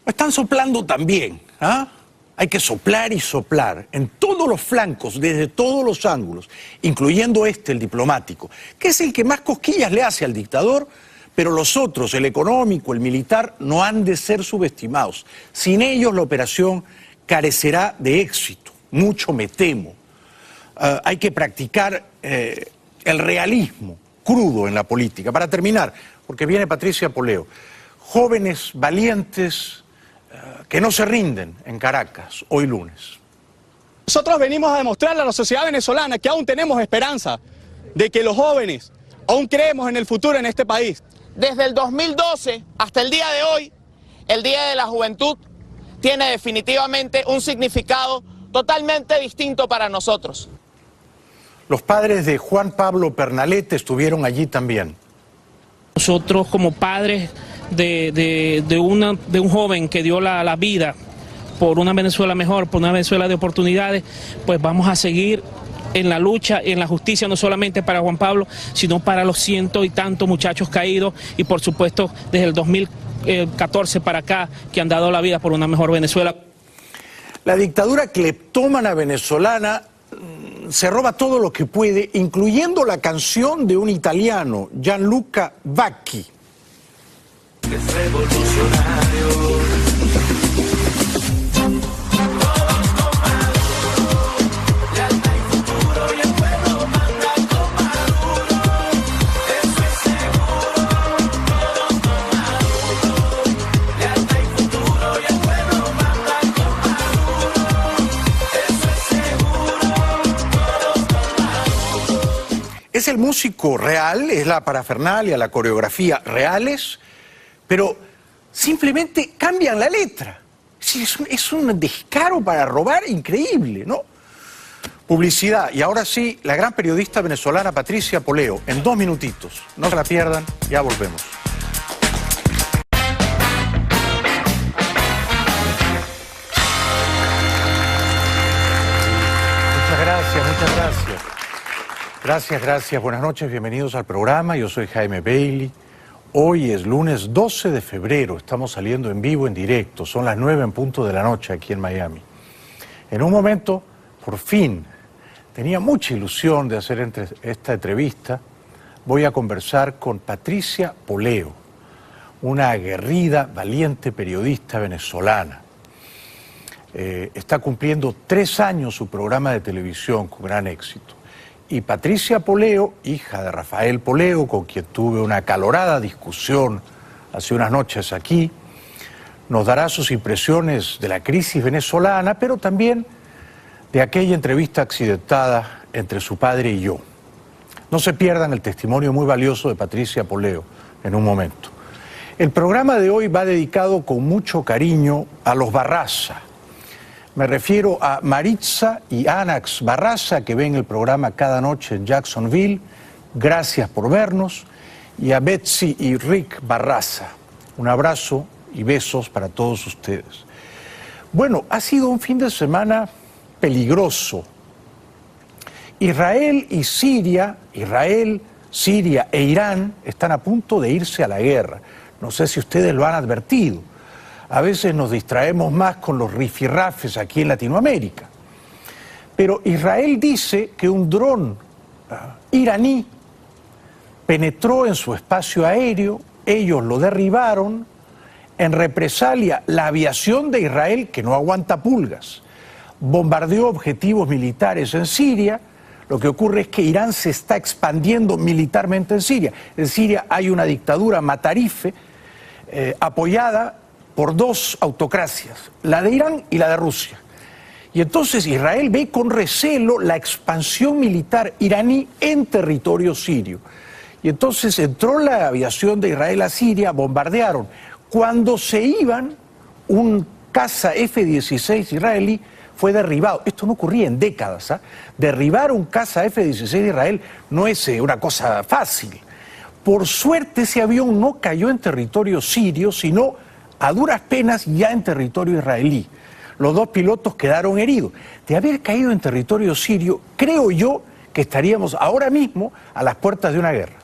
Están soplando también, ¿ah? Hay que soplar y soplar en todos los flancos, desde todos los ángulos, incluyendo el diplomático, que es el que más cosquillas le hace al dictador. Pero los otros, el económico, el militar, no han de ser subestimados. Sin ellos la operación carecerá de éxito, mucho me temo. Hay que practicar el realismo crudo en la política. Para terminar, porque viene Patricia Poleo, jóvenes valientes que no se rinden en Caracas, hoy lunes. Nosotros venimos a demostrarle a la sociedad venezolana que aún tenemos esperanza, de que los jóvenes aún creemos en el futuro en este país. Desde el 2012 hasta el día de hoy, el Día de la Juventud tiene definitivamente un significado totalmente distinto para nosotros. Los padres de Juan Pablo Pernalete estuvieron allí también. Nosotros como padres de un joven que dio la vida por una Venezuela mejor, por una Venezuela de oportunidades, pues vamos a seguir en la lucha, en la justicia, no solamente para Juan Pablo, sino para los cientos y tantos muchachos caídos y por supuesto desde el 2014 para acá que han dado la vida por una mejor Venezuela. La dictadura cleptómana venezolana se roba todo lo que puede, incluyendo la canción de un italiano, Gianluca Vacchi. Es revolucionario. músico real, es la parafernalia, la coreografía reales, pero simplemente cambian la letra. Sí, es un descaro para robar increíble, ¿no? Publicidad. Y ahora sí, la gran periodista venezolana Patricia Poleo, en 2 minutitos. No se la pierdan, ya volvemos. Muchas gracias. Gracias. Buenas noches, bienvenidos al programa. Yo soy Jaime Bailey. Hoy es lunes 12 de febrero. Estamos saliendo en vivo, en directo. Son las 9 en punto de la noche aquí en Miami. En un momento, por fin, tenía mucha ilusión de hacer esta entrevista. Voy a conversar con Patricia Poleo, una aguerrida, valiente periodista venezolana. Está cumpliendo 3 años su programa de televisión con gran éxito. Y Patricia Poleo, hija de Rafael Poleo, con quien tuve una acalorada discusión hace unas noches aquí, nos dará sus impresiones de la crisis venezolana, pero también de aquella entrevista accidentada entre su padre y yo. No se pierdan el testimonio muy valioso de Patricia Poleo en un momento. El programa de hoy va dedicado con mucho cariño a los Barraza. Me refiero a Maritza y Anax Barraza, que ven el programa cada noche en Jacksonville. Gracias por vernos. Y a Betsy y Rick Barraza. Un abrazo y besos para todos ustedes. Bueno, ha sido un fin de semana peligroso. Israel, Siria e Irán están a punto de irse a la guerra. No sé si ustedes lo han advertido. A veces nos distraemos más con los rifirrafes aquí en Latinoamérica. Pero Israel dice que un dron iraní penetró en su espacio aéreo, ellos lo derribaron. En represalia, la aviación de Israel, que no aguanta pulgas, bombardeó objetivos militares en Siria. Lo que ocurre es que Irán se está expandiendo militarmente en Siria. En Siria hay una dictadura matarife apoyada por 2 autocracias, la de Irán y la de Rusia. Y entonces Israel ve con recelo la expansión militar iraní en territorio sirio. Y entonces entró la aviación de Israel a Siria, bombardearon. Cuando se iban, un caza F-16 israelí fue derribado. Esto no ocurría en décadas, ¿eh? Derribar un caza F-16 de Israel no es una cosa fácil. Por suerte ese avión no cayó en territorio sirio, sino a duras penas ya en territorio israelí. Los 2 pilotos quedaron heridos. De haber caído en territorio sirio, creo yo que estaríamos ahora mismo a las puertas de una guerra.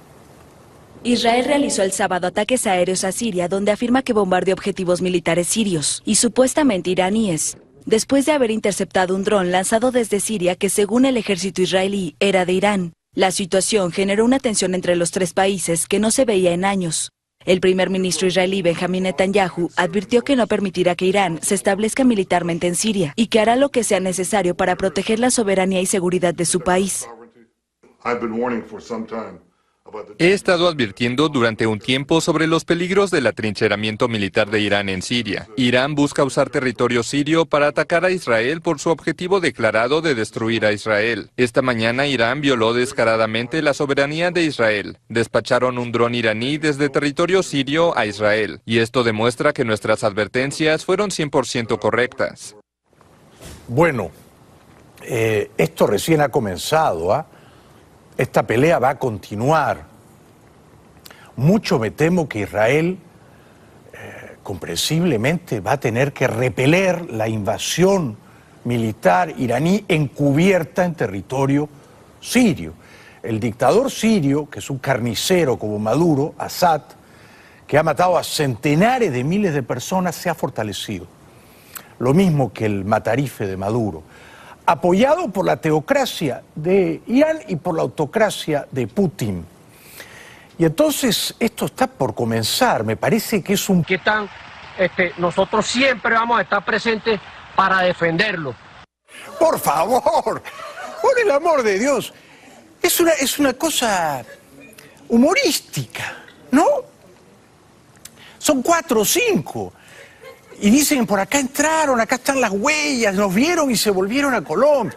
Israel realizó el sábado ataques aéreos a Siria, donde afirma que bombardeó objetivos militares sirios y supuestamente iraníes, después de haber interceptado un dron lanzado desde Siria que, según el ejército israelí, era de Irán. La situación generó una tensión entre los 3 países que no se veía en años. El primer ministro israelí Benjamin Netanyahu advirtió que no permitirá que Irán se establezca militarmente en Siria y que hará lo que sea necesario para proteger la soberanía y seguridad de su país. He estado advirtiendo durante un tiempo sobre los peligros del atrincheramiento militar de Irán en Siria. Irán busca usar territorio sirio para atacar a Israel por su objetivo declarado de destruir a Israel. Esta mañana Irán violó descaradamente la soberanía de Israel. Despacharon un dron iraní desde territorio sirio a Israel. Y esto demuestra que nuestras advertencias fueron 100% correctas. Bueno, esto recién ha comenzado, ¿ah? Esta pelea va a continuar. Mucho me temo que Israel, comprensiblemente, va a tener que repeler la invasión militar iraní encubierta en territorio sirio. El dictador sirio, que es un carnicero como Maduro, Assad, que ha matado a centenares de miles de personas, se ha fortalecido. Lo mismo que el matarife de Maduro, apoyado por la teocracia de Irán y por la autocracia de Putin. Y entonces esto está por comenzar, me parece que es un... Nosotros siempre vamos a estar presentes para defenderlo. Por favor, por el amor de Dios, es una cosa humorística, ¿no? Son 4 o 5. Y dicen, por acá entraron, acá están las huellas, nos vieron y se volvieron a Colombia.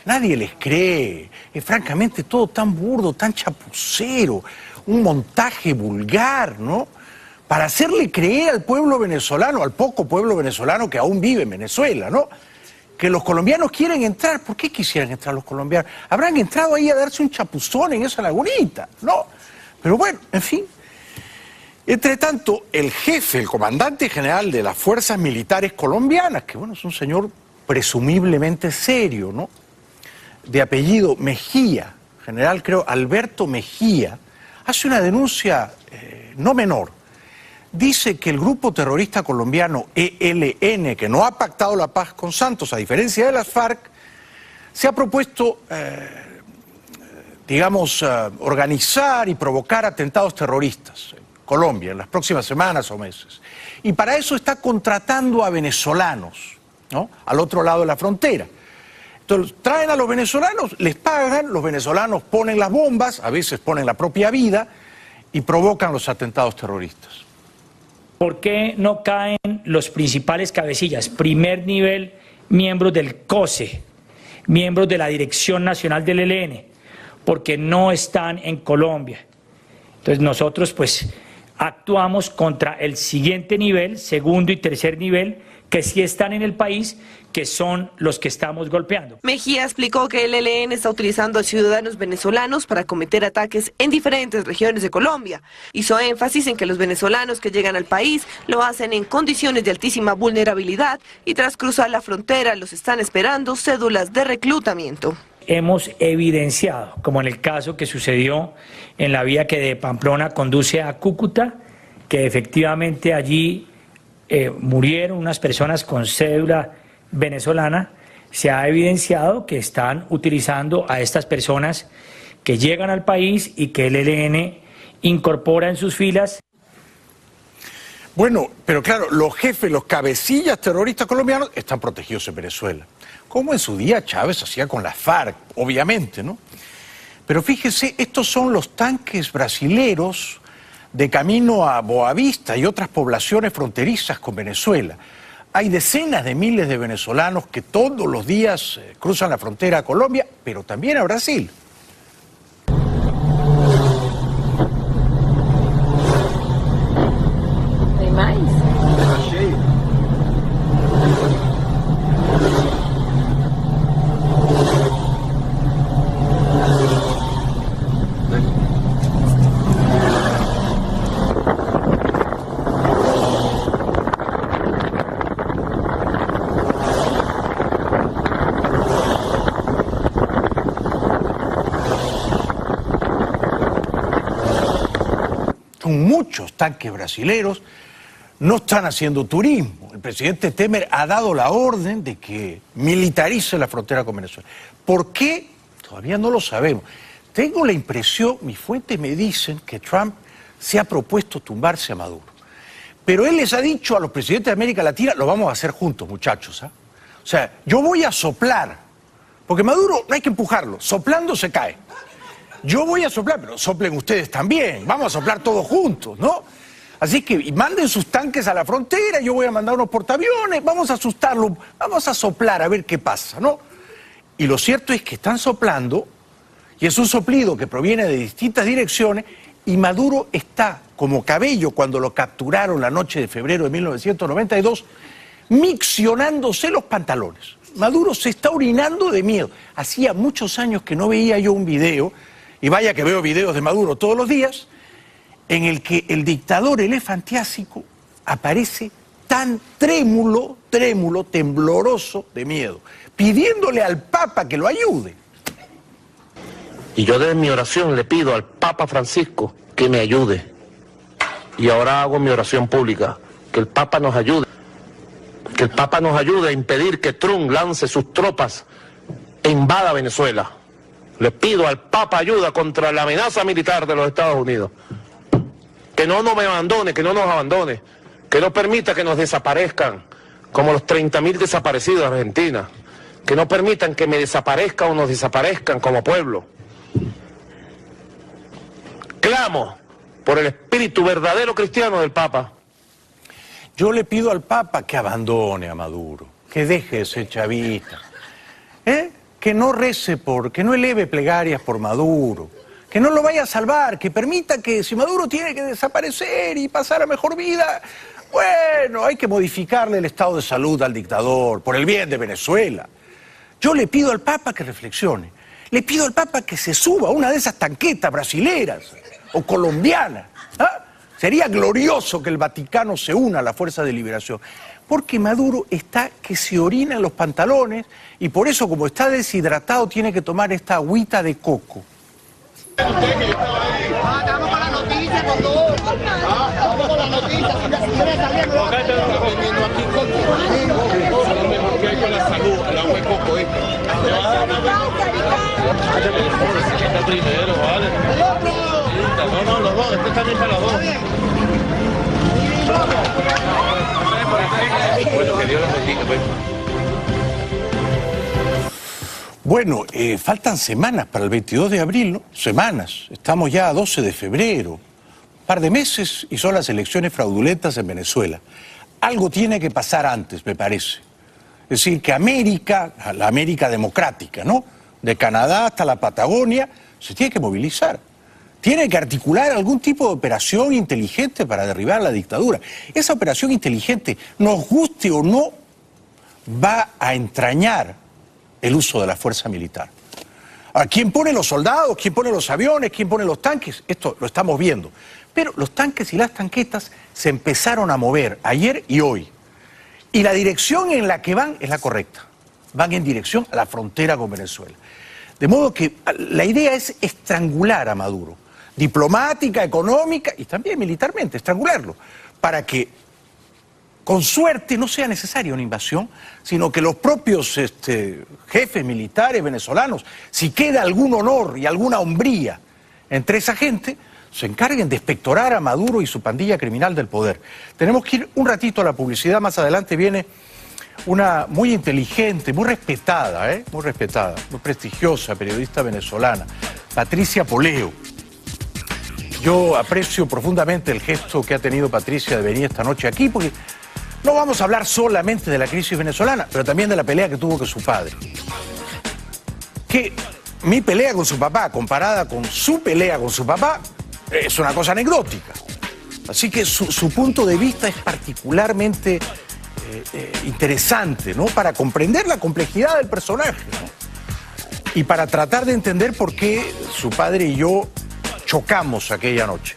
nadie les cree. Es francamente todo tan burdo, tan chapucero, un montaje vulgar, ¿no? Para hacerle creer al pueblo venezolano, al poco pueblo venezolano que aún vive en Venezuela, ¿no? Que los colombianos quieren entrar. ¿Por qué quisieran entrar los colombianos? Habrán entrado ahí a darse un chapuzón en esa lagunita, ¿no? Pero bueno, en fin. Entre tanto, el jefe, el comandante general de las fuerzas militares colombianas, que bueno, es un señor presumiblemente serio, ¿no? De apellido Mejía, general creo Alberto Mejía, hace una denuncia no menor. Dice que el grupo terrorista colombiano ELN, que no ha pactado la paz con Santos, a diferencia de las FARC, se ha propuesto, organizar y provocar atentados terroristas en Colombia en las próximas semanas o meses. Y para eso está contratando a venezolanos, ¿no? Al otro lado de la frontera. Entonces traen a los venezolanos, les pagan, los venezolanos ponen las bombas, a veces ponen la propia vida y provocan los atentados terroristas. ¿Por qué no caen los principales cabecillas, primer nivel, miembros del COSE, miembros de la Dirección Nacional del ELN? Porque no están en Colombia. Entonces nosotros pues actuamos contra el siguiente nivel, segundo y tercer nivel, que sí están en el país, que son los que estamos golpeando. Mejía explicó que el ELN está utilizando a ciudadanos venezolanos para cometer ataques en diferentes regiones de Colombia. Hizo énfasis en que los venezolanos que llegan al país lo hacen en condiciones de altísima vulnerabilidad y tras cruzar la frontera los están esperando cédulas de reclutamiento. Hemos evidenciado, como en el caso que sucedió en la vía que de Pamplona conduce a Cúcuta, que efectivamente allí murieron unas personas con cédula venezolana. Se ha evidenciado que están utilizando a estas personas que llegan al país y que el ELN incorpora en sus filas. Bueno, pero claro, los jefes, los cabecillas terroristas colombianos están protegidos en Venezuela. Como en su día Chávez hacía con las FARC, obviamente, ¿no? Pero fíjese, estos son los tanques brasileros de camino a Boavista y otras poblaciones fronterizas con Venezuela. Hay decenas de miles de venezolanos que todos los días cruzan la frontera a Colombia, pero también a Brasil. ¿Hay más? Muchos tanques brasileros no están haciendo turismo. El presidente Temer ha dado la orden de que militarice la frontera con Venezuela. ¿Por qué? Todavía no lo sabemos. Tengo la impresión, mis fuentes me dicen que Trump se ha propuesto tumbarse a Maduro. Pero él les ha dicho a los presidentes de América Latina, lo vamos a hacer juntos, muchachos, ¿eh? O sea, yo voy a soplar, porque Maduro no hay que empujarlo, soplando se cae. Yo voy a soplar, pero soplen ustedes también. Vamos a soplar todos juntos, ¿no? Así que manden sus tanques a la frontera, yo voy a mandar unos portaaviones, vamos a asustarlo, vamos a soplar a ver qué pasa, ¿no? Y lo cierto es que están soplando, y es un soplido que proviene de distintas direcciones, y Maduro está, como Cabello cuando lo capturaron la noche de febrero de 1992, miccionándose los pantalones. Maduro se está orinando de miedo. Hacía muchos años que no veía yo un video, y vaya que veo videos de Maduro todos los días, en el que el dictador elefantiásico aparece tan trémulo, tembloroso de miedo, pidiéndole al Papa que lo ayude. Y yo desde mi oración le pido al Papa Francisco que me ayude. Y ahora hago mi oración pública, que el Papa nos ayude. Que el Papa nos ayude a impedir que Trump lance sus tropas e invada Venezuela. Le pido al Papa ayuda contra la amenaza militar de los Estados Unidos. Que no nos abandone, que no nos abandone. Que no permita que nos desaparezcan, como los 30.000 desaparecidos de Argentina. Que no permitan que me desaparezcan o nos desaparezcan como pueblo. Clamo por el espíritu verdadero cristiano del Papa. Yo le pido al Papa que abandone a Maduro, que deje de ser chavista, que que no rece que no eleve plegarias por Maduro, que no lo vaya a salvar, que permita que si Maduro tiene que desaparecer y pasar a mejor vida, bueno, hay que modificarle el estado de salud al dictador, por el bien de Venezuela. Yo le pido al Papa que reflexione, le pido al Papa que se suba a una de esas tanquetas brasileras o colombianas. ¿Ah? Sería glorioso que el Vaticano se una a la Fuerza de Liberación, porque Maduro está que se orina en los pantalones y por eso, como está deshidratado, tiene que tomar esta agüita de coco. Vamos con la noticia, con todo. Vamos con la noticia. Si quiere salir, no va a estar vendiendo aquí coco. Es lo mejor que hay con la salud, el agua de coco. ¿Le vas a dar una vez? Primero, ¿vale? No, los dos. Este está bien para los dos. Bueno, que Dios los bendiga, pues. Bueno, faltan semanas para el 22 de abril, ¿no? Semanas. Estamos ya a 12 de febrero. Un par de meses y son las elecciones fraudulentas en Venezuela. Algo tiene que pasar antes, me parece. Es decir, que América, la América democrática, ¿no? De Canadá hasta la Patagonia, se tiene que movilizar. Tiene que articular algún tipo de operación inteligente para derribar la dictadura. Esa operación inteligente, nos guste o no, va a entrañar el uso de la fuerza militar. Ahora, ¿quién pone los soldados? ¿Quién pone los aviones? ¿Quién pone los tanques? Esto lo estamos viendo. Pero los tanques y las tanquetas se empezaron a mover ayer y hoy. Y la dirección en la que van es la correcta. Van en dirección a la frontera con Venezuela. De modo que la idea es estrangular a Maduro. Diplomática, económica y también militarmente, estrangularlo. Para que, con suerte, no sea necesaria una invasión, sino que los propios jefes militares venezolanos, si queda algún honor y alguna hombría entre esa gente, se encarguen de expectorar a Maduro y su pandilla criminal del poder. Tenemos que ir un ratito a la publicidad, más adelante viene una muy inteligente, muy respetada, muy prestigiosa periodista venezolana, Patricia Poleo. Yo aprecio profundamente el gesto que ha tenido Patricia de venir esta noche aquí, porque no vamos a hablar solamente de la crisis venezolana, pero también de la pelea que tuvo con su padre. Que mi pelea con su papá, comparada con su pelea con su papá, es una cosa anecdótica. Así que su punto de vista es particularmente interesante, ¿no? Para comprender la complejidad del personaje, ¿no? Y para tratar de entender por qué su padre y yo chocamos aquella noche.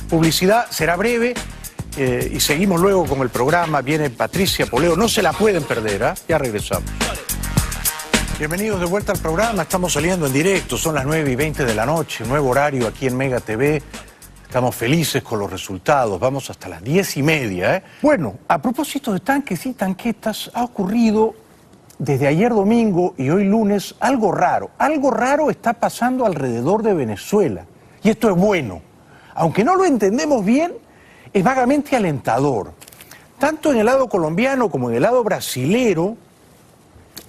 Publicidad será breve y seguimos luego con el programa. Viene Patricia Poleo, no se la pueden perder, ¿eh? Ya regresamos. Bienvenidos de vuelta al programa, estamos saliendo en directo, son las 9:20 de la noche, nuevo horario aquí en Mega TV. Estamos felices con los resultados, vamos hasta las 10:30, ¿eh? Bueno, a propósito de tanques y tanquetas, ha ocurrido desde ayer domingo y hoy lunes algo raro. Algo raro está pasando alrededor de Venezuela. Y esto es bueno. Aunque no lo entendemos bien, es vagamente alentador. Tanto en el lado colombiano como en el lado brasilero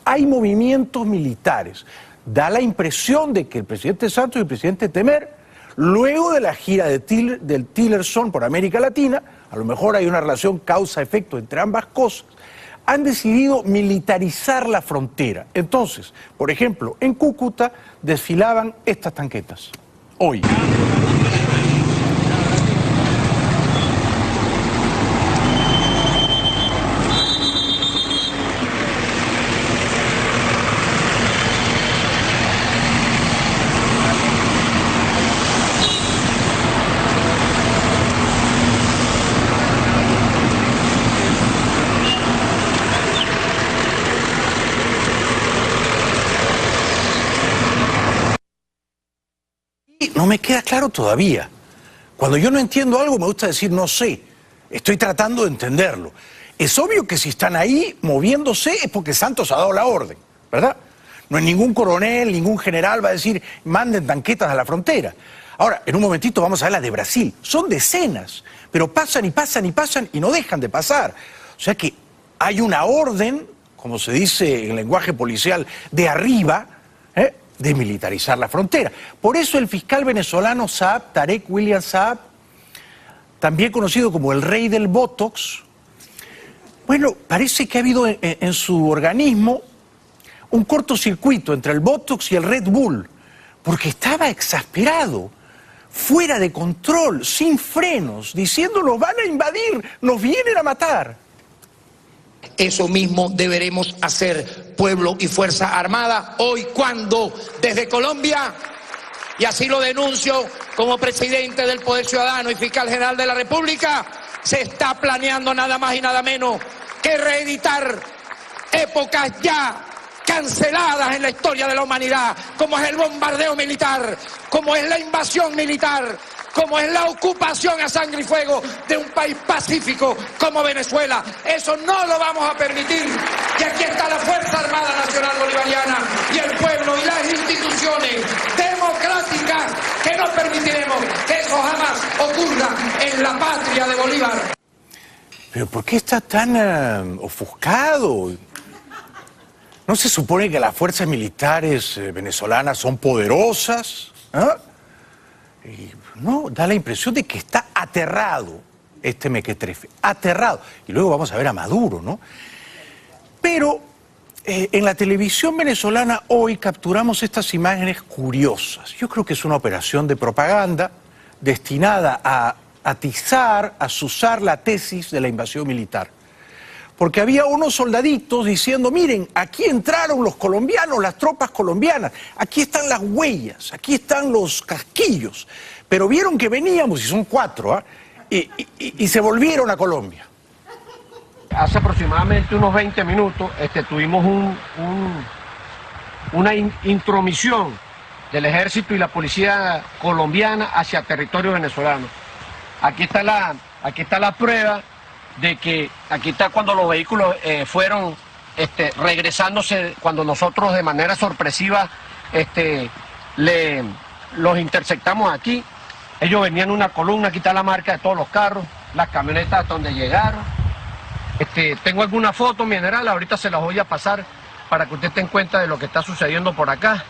hay movimientos militares. Da la impresión de que el presidente Santos y el presidente Temer, luego de la gira del Tillerson por América Latina, a lo mejor hay una relación causa-efecto entre ambas cosas, han decidido militarizar la frontera. Entonces, por ejemplo, en Cúcuta desfilaban estas tanquetas. Hoy. No me queda claro todavía. Cuando yo no entiendo algo me gusta decir no sé, estoy tratando de entenderlo. Es obvio que si están ahí moviéndose es porque Santos ha dado la orden, ¿verdad? No es ningún coronel, ningún general va a decir manden tanquetas a la frontera. Ahora, en un momentito vamos a ver las de Brasil. Son decenas, pero pasan y pasan y pasan y no dejan de pasar. O sea que hay una orden, como se dice en lenguaje policial, de arriba, de militarizar la frontera. Por eso el fiscal venezolano Saab, Tarek William Saab, también conocido como el rey del Botox, bueno, parece que ha habido en su organismo un cortocircuito entre el Botox y el Red Bull, porque estaba exasperado, fuera de control, sin frenos, diciendo nos van a invadir, nos vienen a matar. Eso mismo deberemos hacer, pueblo y Fuerza Armada, hoy cuando desde Colombia, y así lo denuncio como presidente del Poder Ciudadano y fiscal general de la República, se está planeando nada más y nada menos que reeditar épocas ya canceladas en la historia de la humanidad, como es el bombardeo militar, como es la invasión militar, como es la ocupación a sangre y fuego de un país pacífico como Venezuela. Eso no lo vamos a permitir. Y aquí está la Fuerza Armada Nacional Bolivariana y el pueblo y las instituciones democráticas que no permitiremos que eso jamás ocurra en la patria de Bolívar. ¿Pero por qué está tan ofuscado? ¿No se supone que las fuerzas militares venezolanas son poderosas? ¿Ah? Y no, da la impresión de que está aterrado este mequetrefe, aterrado. Y luego vamos a ver a Maduro, ¿no? Pero en la televisión venezolana hoy capturamos estas imágenes curiosas. Yo creo que es una operación de propaganda destinada a atizar, a azuzar la tesis de la invasión militar. Porque había unos soldaditos diciendo, miren, aquí entraron los colombianos, las tropas colombianas, aquí están las huellas, aquí están los casquillos, pero vieron que veníamos, y son 4, y se volvieron a Colombia. Hace aproximadamente unos 20 minutos tuvimos una intromisión del ejército y la policía colombiana hacia territorio venezolano. Aquí está la prueba de que aquí está cuando los vehículos fueron regresándose, cuando nosotros de manera sorpresiva los interceptamos aquí. Ellos venían en una columna, aquí está la marca de todos los carros, las camionetas donde llegaron. Tengo alguna foto, mi general, ahorita se las voy a pasar para que usted tenga cuenta de lo que está sucediendo por acá.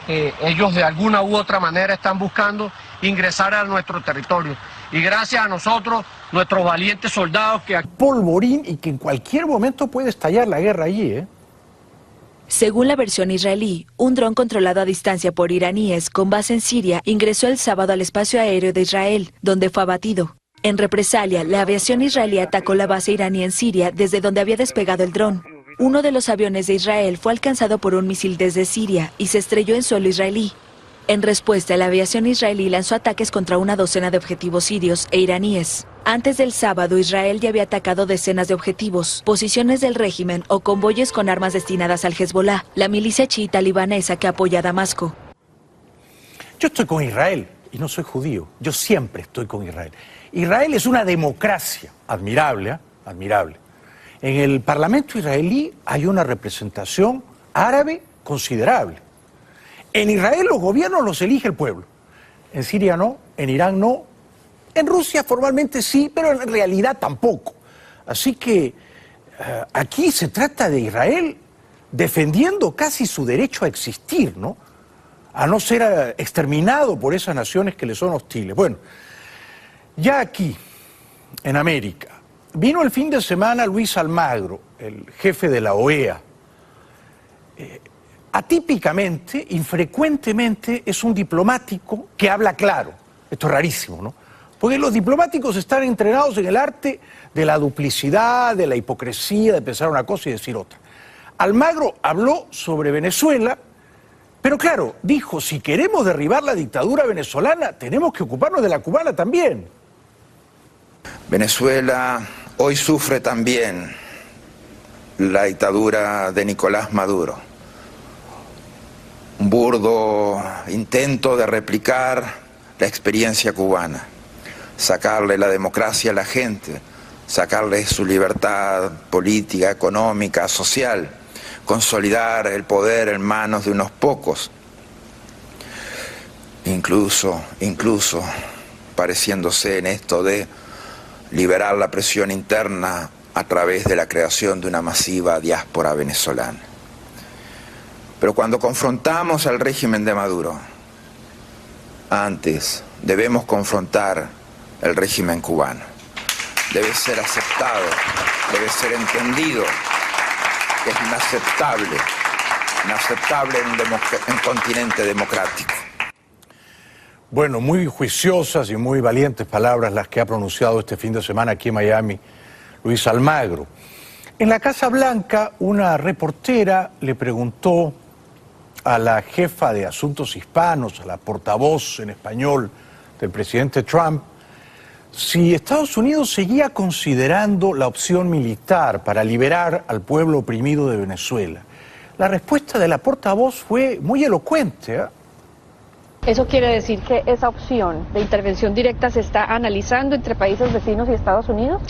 Ellos de alguna u otra manera están buscando ingresar a nuestro territorio. Y gracias a nosotros, nuestros valientes soldados que... Polvorín y que en cualquier momento puede estallar la guerra allí, ¿eh? Según la versión israelí, un dron controlado a distancia por iraníes con base en Siria ingresó el sábado al espacio aéreo de Israel, donde fue abatido. En represalia, la aviación israelí atacó la base iraní en Siria desde donde había despegado el dron. Uno de los aviones de Israel fue alcanzado por un misil desde Siria y se estrelló en suelo israelí. En respuesta, la aviación israelí lanzó ataques contra una docena de objetivos sirios e iraníes. Antes del sábado, Israel ya había atacado decenas de objetivos, posiciones del régimen o convoyes con armas destinadas al Hezbollah, la milicia chiita libanesa que apoya a Damasco. Yo estoy con Israel y no soy judío. Yo siempre estoy con Israel. Israel es una democracia admirable, ¿eh? Admirable. En el Parlamento israelí hay una representación árabe considerable. En Israel los gobiernos los elige el pueblo. En Siria no, en Irán no. En Rusia formalmente sí, pero en realidad tampoco. Así que aquí se trata de Israel defendiendo casi su derecho a existir, ¿no? A no ser exterminado por esas naciones que le son hostiles. Bueno, ya aquí, en América, vino el fin de semana Luis Almagro, el jefe de la OEA. Atípicamente, infrecuentemente, es un diplomático que habla claro. Esto es rarísimo, ¿no? Porque los diplomáticos están entrenados en el arte de la duplicidad, de la hipocresía, de pensar una cosa y decir otra. Almagro habló sobre Venezuela, pero claro, dijo, si queremos derribar la dictadura venezolana, tenemos que ocuparnos de la cubana también. Venezuela hoy sufre también la dictadura de Nicolás Maduro. Un burdo intento de replicar la experiencia cubana, sacarle la democracia a la gente, sacarle su libertad política, económica, social, consolidar el poder en manos de unos pocos, incluso pareciéndose en esto de liberar la presión interna a través de la creación de una masiva diáspora venezolana. Pero cuando confrontamos al régimen de Maduro, antes debemos confrontar el régimen cubano. Debe ser aceptado, debe ser entendido que es inaceptable inaceptable en un continente democrático. Bueno, muy juiciosas y muy valientes palabras las que ha pronunciado este fin de semana aquí en Miami Luis Almagro. En la Casa Blanca, una reportera le preguntó a la jefa de Asuntos Hispanos, a la portavoz en español del presidente Trump, si Estados Unidos seguía considerando la opción militar para liberar al pueblo oprimido de Venezuela. La respuesta de la portavoz fue muy elocuente, ¿eh? ¿Eso quiere decir que esa opción de intervención directa se está analizando entre países vecinos y Estados Unidos?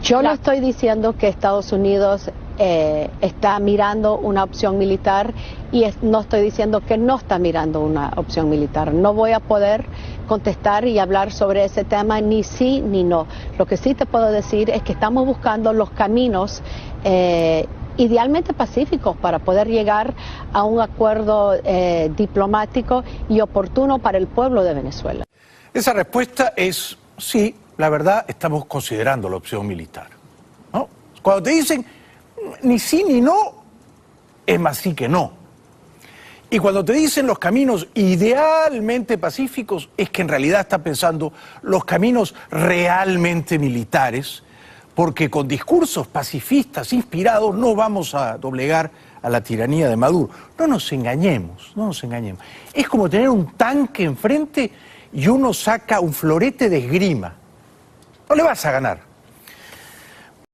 Yo no estoy diciendo que Estados Unidos está mirando una opción militar y no estoy diciendo que no está mirando una opción militar. No voy a poder contestar y hablar sobre ese tema ni sí ni no. Lo que sí te puedo decir es que estamos buscando los caminos idealmente pacíficos para poder llegar a un acuerdo diplomático y oportuno para el pueblo de Venezuela. Esa respuesta es sí, la verdad, estamos considerando la opción militar, ¿no? Cuando te dicen ni sí ni no, es más sí que no. Y cuando te dicen los caminos idealmente pacíficos, es que en realidad está pensando los caminos realmente militares, porque con discursos pacifistas inspirados no vamos a doblegar a la tiranía de Maduro. No nos engañemos, no nos engañemos. Es como tener un tanque enfrente y uno saca un florete de esgrima. No le vas a ganar.